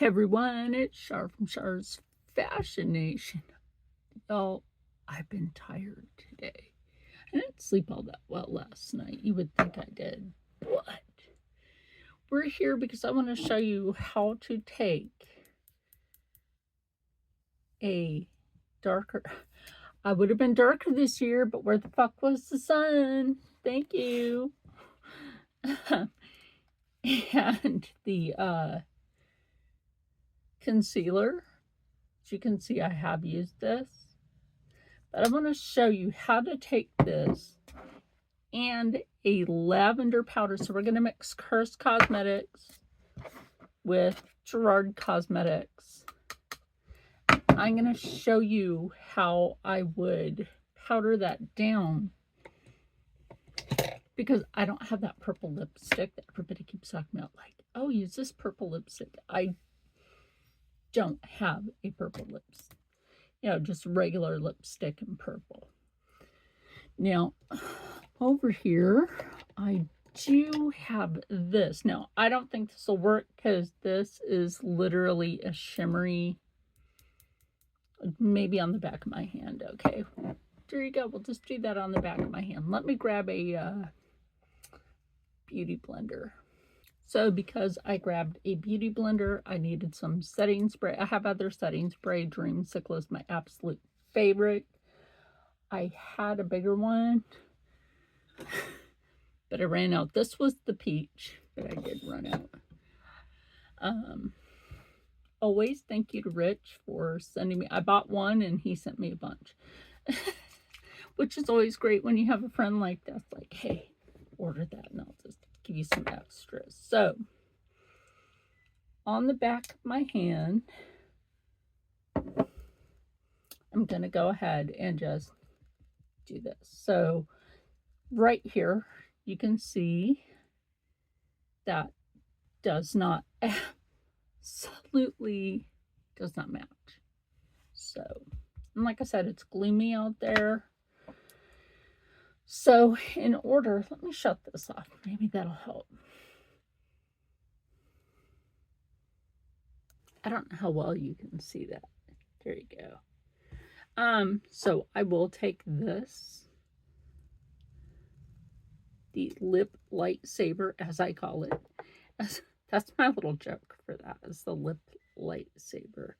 Hey everyone, it's Char from Char's Fashion Nation. Y'all, I've been tired today. I didn't sleep all that well last night. You would think I did. But we're here because I want to show you how to take a darker... I would have been darker this year, but where the fuck was the sun? Thank you. And the concealer. As you can see, I have used this. But I want to show you how to take this and a lavender powder. So we're going to mix Curse Cosmetics with Gerard Cosmetics. I'm going to show you how I would powder that down, because I don't have that purple lipstick that everybody keeps talking about. Like, oh, use this purple lipstick. I don't have a purple lipstick. You know, just regular lipstick in purple. Now, over here, I do have this. Now, I don't think this will work because this is literally a shimmery, maybe on the back of my hand. Okay, there you go. We'll just do that on the back of my hand. Let me grab a beauty blender. So because I grabbed a beauty blender, I needed some setting spray. I have other setting spray. Dreamsicle is my absolute favorite. I had a bigger one, but I ran out. This was the peach, but I did run out. Always thank you to Rich for sending me. I bought one and he sent me a bunch, which is always great when you have a friend like that. It's like, hey, order that and I'll just give you some extras. So on the back of my hand, I'm going to go ahead and just do this. So right here, you can see that does not, absolutely does not match. So, and like I said, it's gloomy out there. So in order, let me shut this off. Maybe that'll help. I don't know how well you can see that. There you go. So I will take this, the lip lightsaber, as I call it. That's my little joke for that, is the lip lightsaber.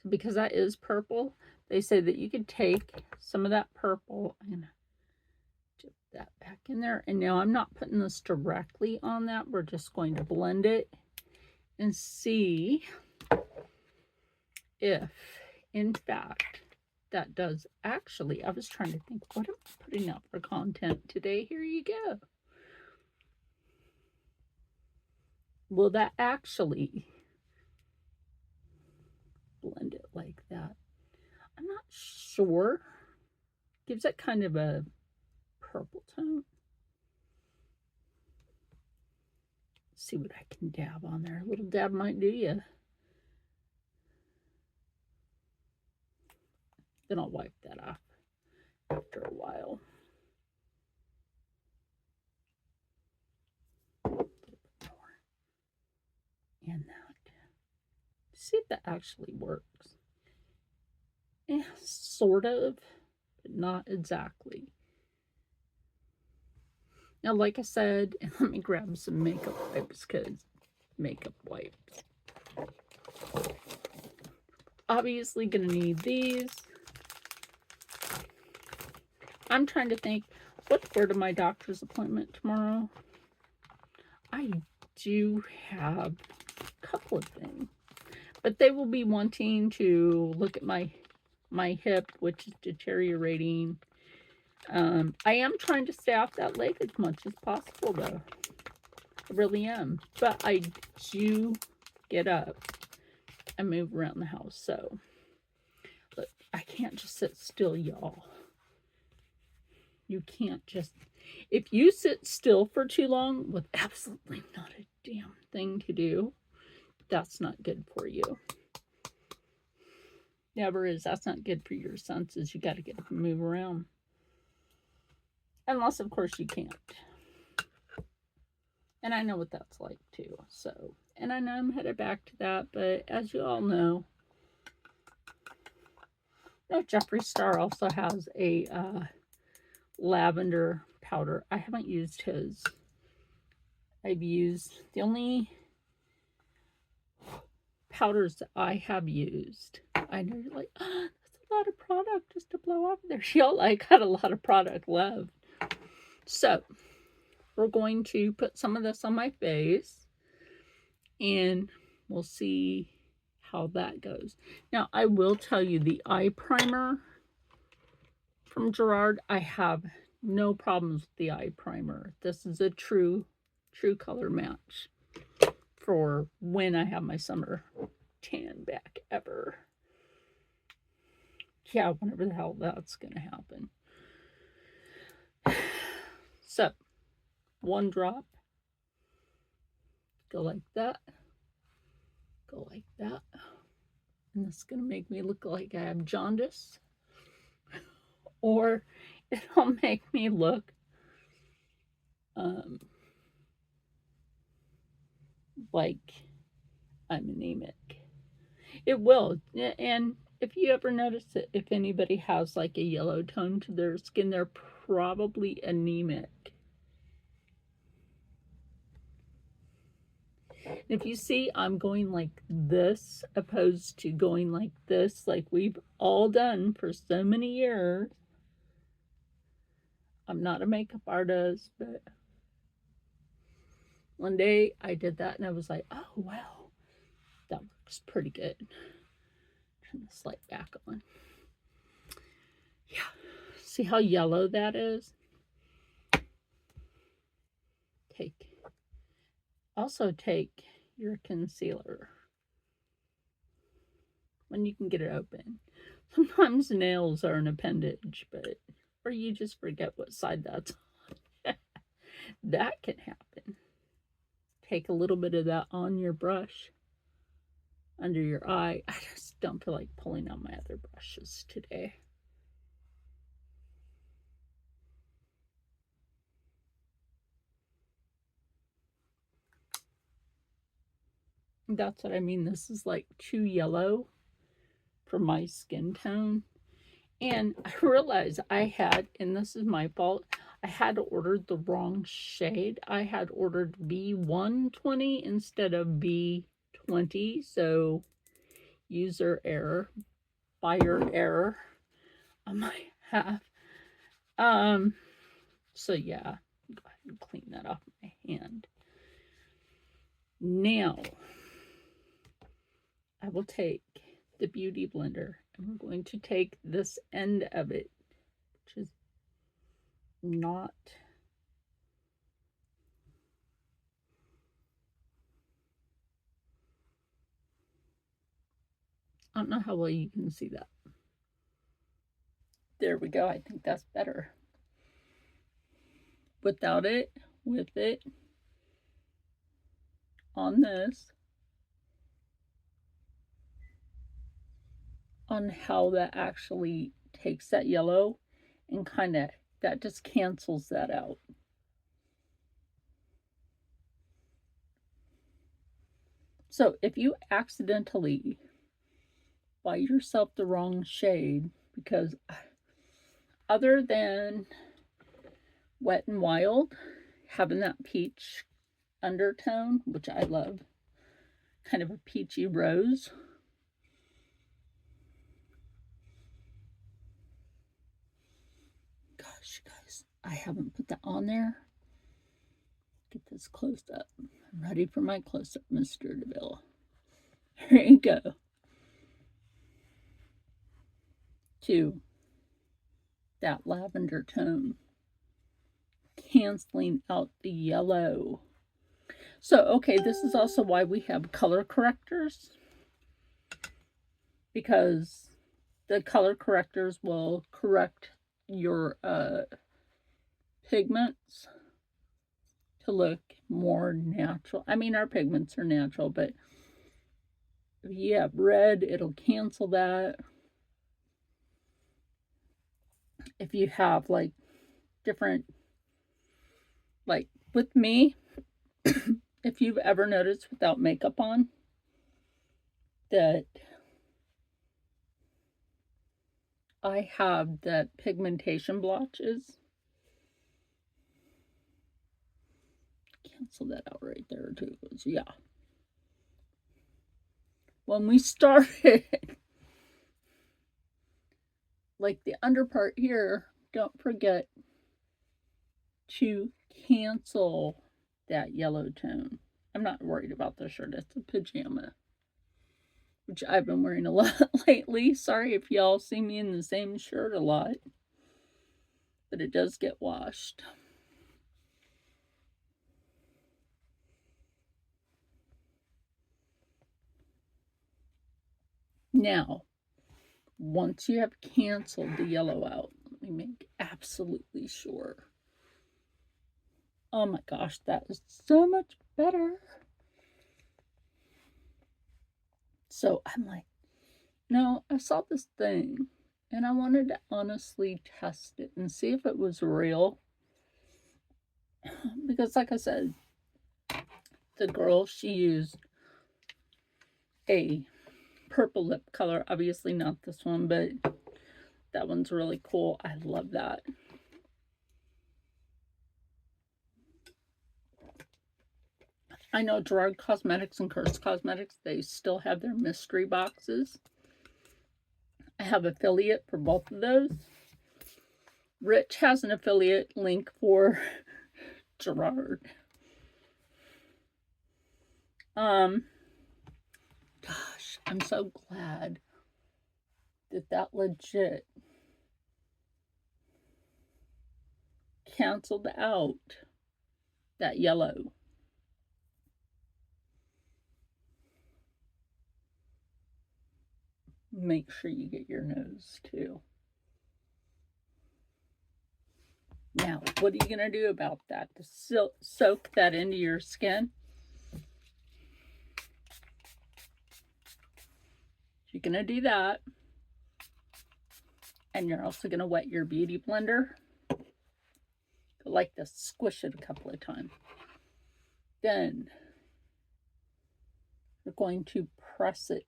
So because that is purple, they say that you could take some of that purple and dip that back in there. And now I'm not putting this directly on that. We're just going to blend it and see if, in fact, that does actually. I was trying to think, what am I putting out for content today? Here you go. Will that actually blend it like that? I'm not sure. Gives it kind of a purple tone. Let's see what I can dab on there. A little dab might do you. Then I'll wipe that off after a while. And that. See if that actually works. Yeah, sort of, but not exactly. Now, like I said, let me grab some makeup wipes, because makeup wipes. Obviously gonna need these. I'm trying to think, what's for to my doctor's appointment tomorrow? I do have a couple of things, but they will be wanting to look at my hip, which is deteriorating. I am trying to stay off that leg as much as possible, though. I really am. But I do get up and move around the house. So, look, I can't just sit still, y'all. You can't just... If you sit still for too long with absolutely not a damn thing to do, that's not good for you. Never is. That's not good for your senses. You got to get up and move around. Unless, of course, you can't. And I know what that's like, too. So, And I know I'm headed back to that, but as you all know, Jeffree Star also has a lavender powder. I haven't used his. I've used the only powders that I have used. I know you're like, oh, that's a lot of product just to blow off there. Y'all, I got a lot of product left. So we're going to put some of this on my face and we'll see how that goes. Now, I will tell you the eye primer from Gerard, I have no problems with the eye primer. This is a true color match for when I have my summer tan back ever. Yeah, whenever the hell that's going to happen. So, one drop. Go like that. Go like that. And this is going to make me look like I have jaundice. Or it'll make me look like I'm anemic. It will. And if you ever notice it, if anybody has like a yellow tone to their skin, they're probably anemic. If you see I'm going like this opposed to going like this, like we've all done for so many years. I'm not a makeup artist, but one day I did that and I was like, oh, wow, that works pretty good. Turn this light back on. Yeah. See how yellow that is? Also take your concealer when you can get it open. Sometimes nails are an appendage, but or you just forget what side that's on. That can happen. Take a little bit of that on your brush under your eye. I just don't feel like pulling out my other brushes today. That's what I mean. This is like too yellow for my skin tone. And I realized I had, and this is my fault, I had ordered the wrong shade. I had ordered B120 instead of B20. So user error, buyer error on my half. So yeah, go ahead and clean that off my hand. Now, I will take the Beauty Blender and we're going to take this end of it, which is not I don't know how well you can see that. There we go. I think that's better. Without it, with it, on this, on how that actually takes that yellow and kind of, that just cancels that out. So if you accidentally buy yourself the wrong shade, because other than Wet n Wild having that peach undertone, which I love, kind of a peachy rose, gosh, guys, I haven't put that on there. Get this close up. I'm ready for my close up, Mr. DeVille. There you go. 2, that lavender tone, canceling out the yellow. So, okay, this is also why we have color correctors, because the color correctors will correct your pigments to look more natural. I mean, our pigments are natural, but if you have red, it'll cancel that. If you have like different, like with me, if you've ever noticed without makeup on that I have the pigmentation blotches. Cancel that out right there too. Yeah. When we started, like the under part here, don't forget to cancel that yellow tone. I'm not worried about the shirt. It's a pajama, which I've been wearing a lot lately. Sorry if y'all see me in the same shirt a lot, but it does get washed. Now, once you have canceled the yellow out, let me make absolutely sure. Oh my gosh, that is so much better. So I'm like, no, I saw this thing and I wanted to honestly test it and see if it was real. Because like I said, the girl, she used a purple lip color. Obviously not this one, but that one's really cool. I love that. I know Gerard Cosmetics and Curse Cosmetics, they still have their mystery boxes. I have affiliate for both of those. Rich has an affiliate link for Gerard. Gosh, I'm so glad that legit canceled out that yellow. Make sure you get your nose too. Now, what are you going to do about that? To soak that into your skin? You're going to do that. And you're also going to wet your beauty blender. Like this, squish it a couple of times. Then you're going to press it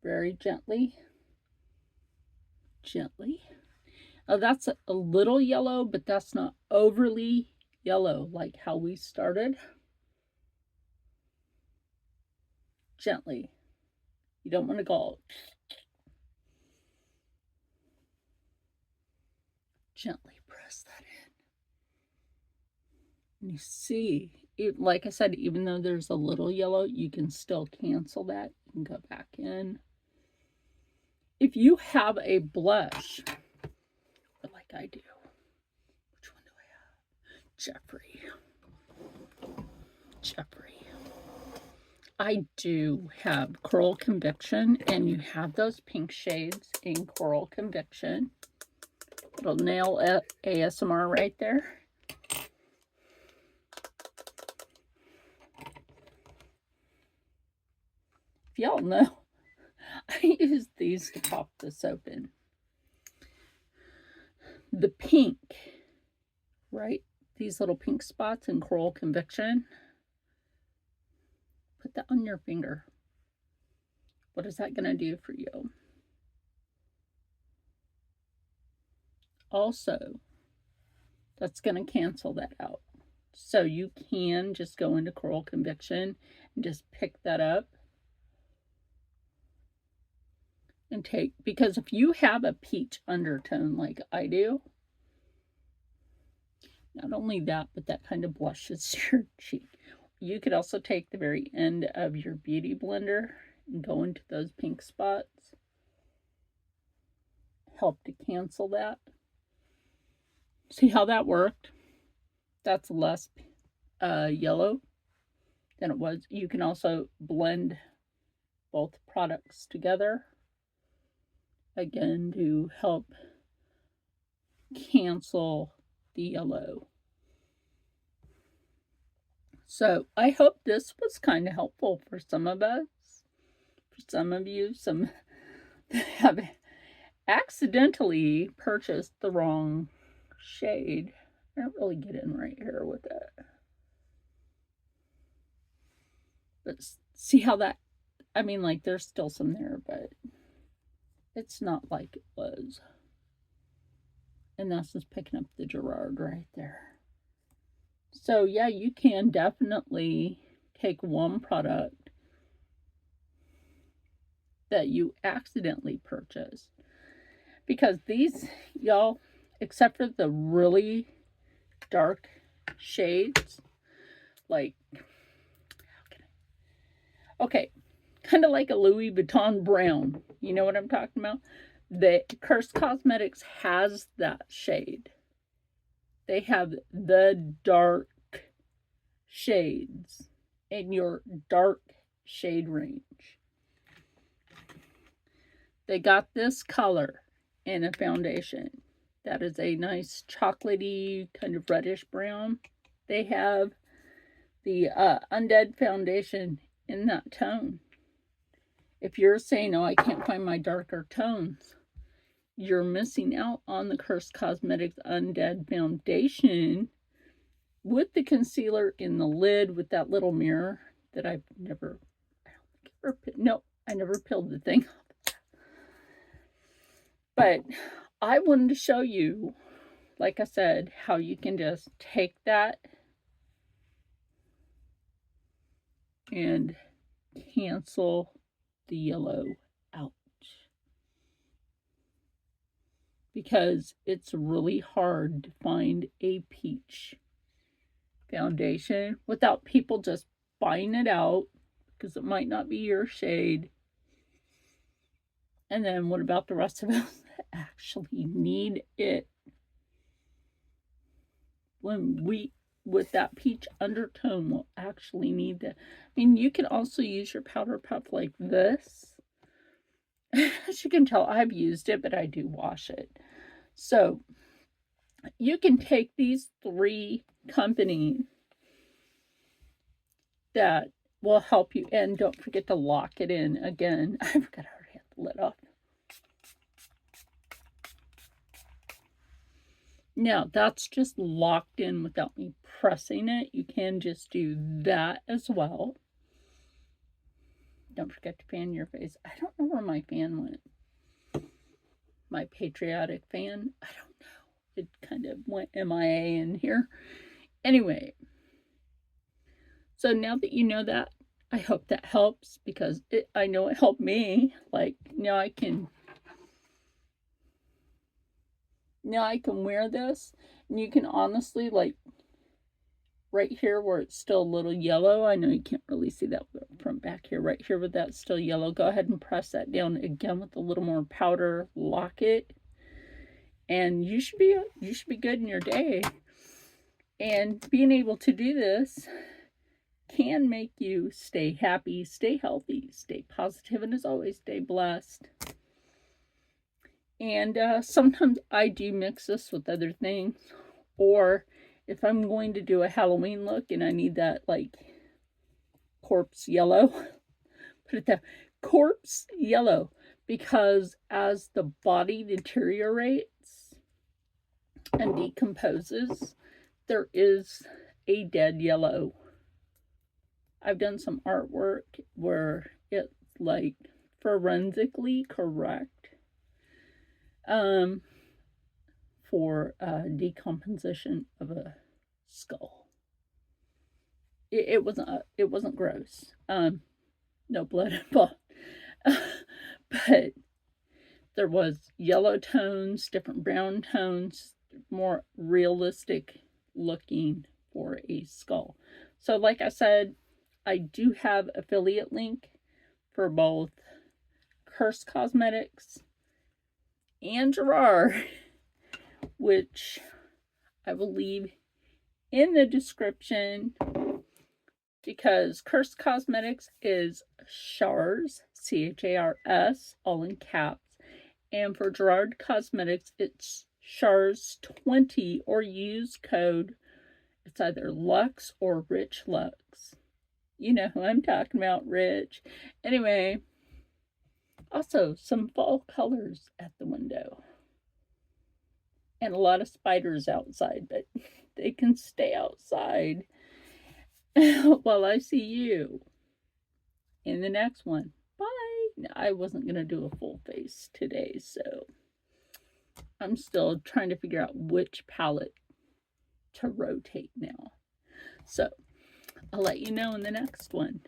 very gently. Gently. Oh, that's a little yellow, but that's not overly yellow like how we started. Gently. You don't want to go gently press that in. And you see, like I said, even though there's a little yellow, you can still cancel that. You can go back in. If you have a blush, like I do, which one do I have? Jeffrey. I do have Coral Conviction, and you have those pink shades in Coral Conviction. Little nail ASMR right there. If y'all know, I use these to pop the soap in. The pink, right? These little pink spots in Coral Conviction. Put that on your finger. What is that going to do for you? Also, that's going to cancel that out. So you can just go into Coral Conviction and just pick that up and take, because if you have a peach undertone like I do, not only that, but that kind of blushes your cheek. You could also take the very end of your beauty blender and go into those pink spots. Help to cancel that. See how that worked? That's less yellow than it was. You can also blend both products together, again, to help cancel the yellow. So I hope this was kind of helpful for some of us. For some of you, some have accidentally purchased the wrong shade. I don't really get in right here with it. But see how that, I mean, like, there's still some there, but it's not like it was. And that's just picking up the Gerard right there. So, yeah, you can definitely take one product that you accidentally purchased. Because these, y'all, except for the really dark shades, like, okay, kind of like a Louis Vuitton brown. You know what I'm talking about? The Cursed Cosmetics has that shade. They have the dark shades in your dark shade range. They got this color in a foundation that is a nice chocolatey kind of reddish brown. They have the Undead foundation in that tone. If you're saying, oh, I can't find my darker tones, you're missing out on the Cursed Cosmetics Undead foundation with the concealer in the lid with that little mirror that I never peeled the thing off. But I wanted to show you, like I said, how you can just take that and cancel the yellow out. Because it's really hard to find a peach foundation without people just buying it out because it might not be your shade. And then what about the rest of us that actually need it? When we, with that peach undertone, will actually need to. I mean, you can also use your powder puff like this. As you can tell, I've used it, but I do wash it. So you can take these 3 companies that will help you, and don't forget to lock it in again. I forgot I already had the lid off. Now that's just locked in without me pressing it. You can just do that as well. Don't forget to fan your face. I don't know where my fan went. My patriotic fan. I don't know. It kind of went MIA in here. Anyway. So now that you know that, I hope that helps because I know it helped me. Like, now I can wear this, and you can honestly, like, right here where it's still a little yellow, I know you can't really see that from back here, right here where that's still yellow, go ahead and press that down again with a little more powder, lock it, and you should be good in your day. And being able to do this can make you stay happy, stay healthy, stay positive, and as always, stay blessed. And sometimes I do mix this with other things, or if I'm going to do a Halloween look and I need that, like, corpse yellow, put it there, corpse yellow, because as the body deteriorates and decomposes, there is a dead yellow. I've done some artwork where it's, like, forensically correct for decomposition of a skull. It wasn't gross. No blood involved. But there was yellow tones, different brown tones, more realistic looking for a skull. So like I said, I do have affiliate link for both Cursed Cosmetics and Gerard, which I will leave in the description, because Cursed Cosmetics is Chars, C-H-A-R-S, all in caps, and for Gerard Cosmetics, it's Chars20, or use code, it's either Lux or Rich Lux. You know who I'm talking about, Rich. Anyway, also some fall colors at the window. And a lot of spiders outside, but they can stay outside while I see you. in the next one. Bye. I wasn't going to do a full face today, so I'm still trying to figure out which palette to rotate now. So I'll let you know in the next one.